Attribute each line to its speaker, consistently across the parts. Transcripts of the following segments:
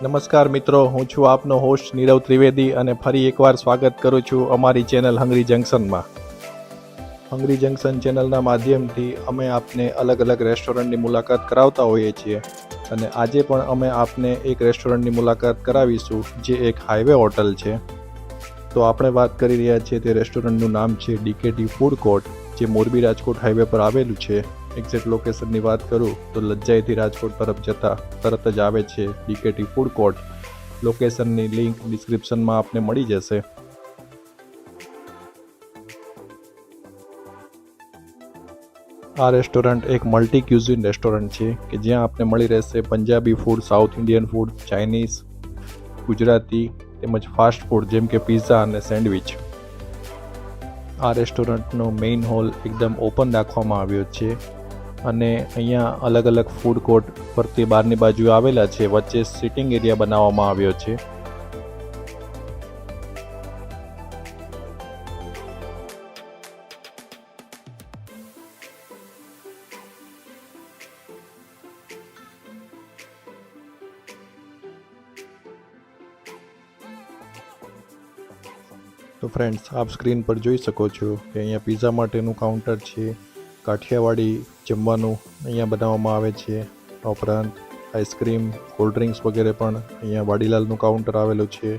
Speaker 1: નમસ્કાર મિત્રો, હું છું આપનો હોસ્ટ નીરવ ત્રિવેદી અને ફરી એકવાર સ્વાગત કરું છું અમારી ચેનલ હંગરી જંકશનમાં. હંગરી જંકશન ચેનલના માધ્યમથી અમે આપને અલગ અલગ રેસ્ટોરન્ટની મુલાકાત કરાવતા હોઈએ છીએ અને આજે પણ અમે આપને એક રેસ્ટોરન્ટની મુલાકાત કરાવીશું જે એક હાઈવે હોટલ છે. તો આપણે વાત કરી રહ્યા છીએ તે રેસ્ટોરન્ટનું નામ છે ડીકેટી ફૂડ કોર્ટ, જે મોરબી રાજકોટ હાઈવે પર આવેલું છે. એક્ઝેક્ટ લોકેશનની વાત કરું તો લજ્જાઈથી રાજકોટ તરફ જતા તરત જ આવે છે ડીકેટી ફૂડ કોર્ટ. લોકેશનની લિંક ડિસ્ક્રિપ્શનમાં આપને મળી જશે. આ રેસ્ટોરન્ટ એક મલ્ટી ક્યુઝિન રેસ્ટોરન્ટ છે કે જ્યાં આપને મળી રહેશે Punjabi food, south Indian food, Chinese, Gujarati તેમજ ફાસ્ટ ફૂડ જેમ કે પિઝા અને સેન્ડવિચ. આ રેસ્ટોરન્ટનો મેઇન હોલ એકદમ ઓપન રાખવામાં આવ્યો છે અને અહીંયા અલગ અલગ ફૂડ કોર્ટ ફરતી બહારની બાજુ આવેલા છે. વચ્ચે સિટિંગ એરિયા બનાવવામાં આવ્યો છે. તો ફ્રેન્ડ્સ, આપ સ્ક્રીન પર જોઈ શકો છો કે અહીંયા પિઝા માટેનું કાઉન્ટર છે. કાઠિયાવાડી જમવાનું અહીંયા બનાવવામાં આવે છે. આ ઉપરાંત આઈસ્ક્રીમ, કોલ્ડ ડ્રિંક્સ વગેરે પણ અહીંયા વાડીલાલનું કાઉન્ટર આવેલું છે.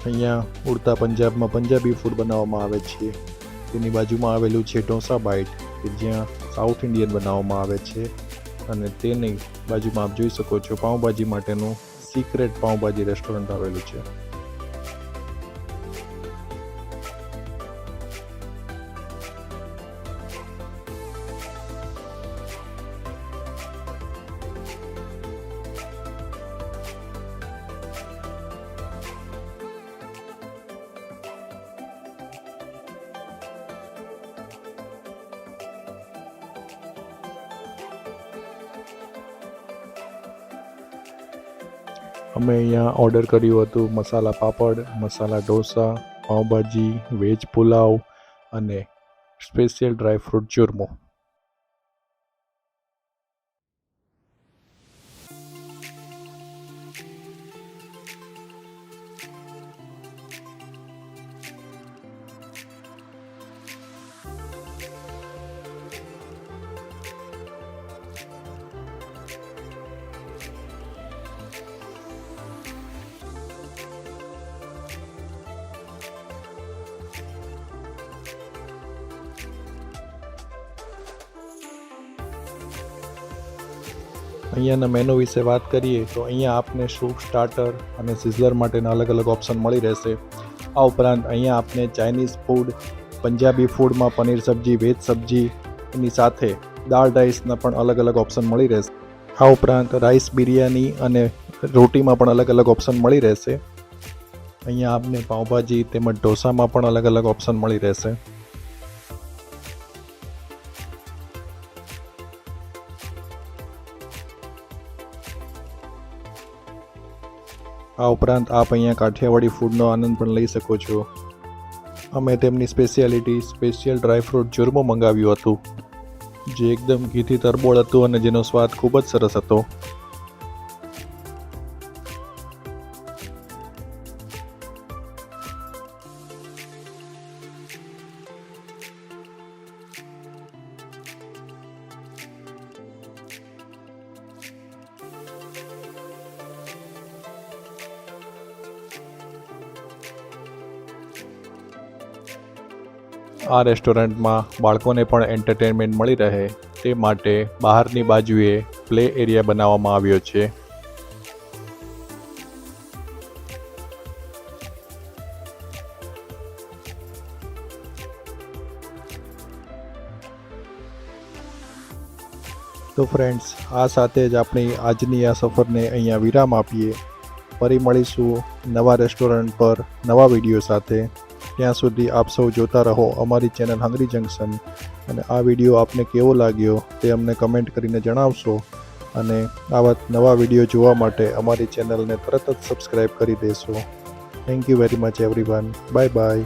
Speaker 1: અહીંયા ઉડતા પંજાબમાં પંજાબી ફૂડ બનાવવામાં આવે છે. તેની બાજુમાં આવેલું છે ઢોસા બાઇટ, કે જ્યાં સાઉથ ઇન્ડિયન બનાવવામાં આવે છે. અને તેની બાજુમાં આપ જોઈ શકો છો પાઉંભાજી માટેનું સિક્રેટ પાઉંભાજી રેસ્ટોરન્ટ આવેલું છે. અમે અહીંયા ઓર્ડર કર્યું હતું મસાલા પાપડ, મસાલા ઢોસા, પાઉંભાજી, વેજ પુલાવ અને સ્પેશિયલ ડ્રાયફ્રૂટ ચૂરમો. અહીંયાના મેનુ વિશે વાત કરીએ તો અહીંયા આપને સૂપ, સ્ટાર્ટર અને સિઝલર માટેના અલગ અલગ ઓપ્શન મળી રહેશે. આ ઉપરાંત અહીંયા આપને ચાઇનીઝ ફૂડ, પંજાબી ફૂડમાં પનીર સબ્જી, વેજ સબ્જી એની સાથે દાળ રાઈસના પણ અલગ અલગ ઓપ્શન મળી રહેશે. આ ઉપરાંત રાઈસ બિરયાની અને રોટીમાં પણ અલગ અલગ ઓપ્શન મળી રહેશે. અહીંયા આપને પાઉંભાજી તેમજ ઢોસામાં પણ અલગ અલગ ઓપ્શન મળી રહેશે. આ ઉપરાંત આપ અહીંયા કાઠિયાવાડી ફૂડનો આનંદ પણ લઈ શકો છો. અમે તેમની સ્પેશિયાલિટી સ્પેશિયલ ડ્રાયફ્રૂટ ચૂરમો મંગાવ્યું હતું, જે એકદમ ઘીથી તરબોળ હતું અને જેનો સ્વાદ ખૂબ જ સરસ હતો. આ રેસ્ટોરન્ટમાં બાળકોને પણ એન્ટરટેનમેન્ટ મળી રહે તે માટે બહારની બાજુએ પ્લે એરિયા બનાવવામાં આવ્યો છે. તો ફ્રેન્ડ્સ, આ સાથે જ આપણી આજની આ સફરને અહીંયા વિરામ આપીએ. ફરી મળીશું નવા રેસ્ટોરન્ટ પર નવા વિડીયો સાથે. ત્યાં સુધી આપ સૌ જોતા રહો અમારી ચેનલ હંગરી જંકશન અને આ વિડીયો આપને કેવો લાગ્યો તે અમને કમેન્ટ કરીને જણાવશો. અને આવા નવા વિડીયો જોવા માટે અમારી ચેનલને તરત જ સબસ્ક્રાઈબ કરી દેશો. Thank you very much everyone. Bye bye.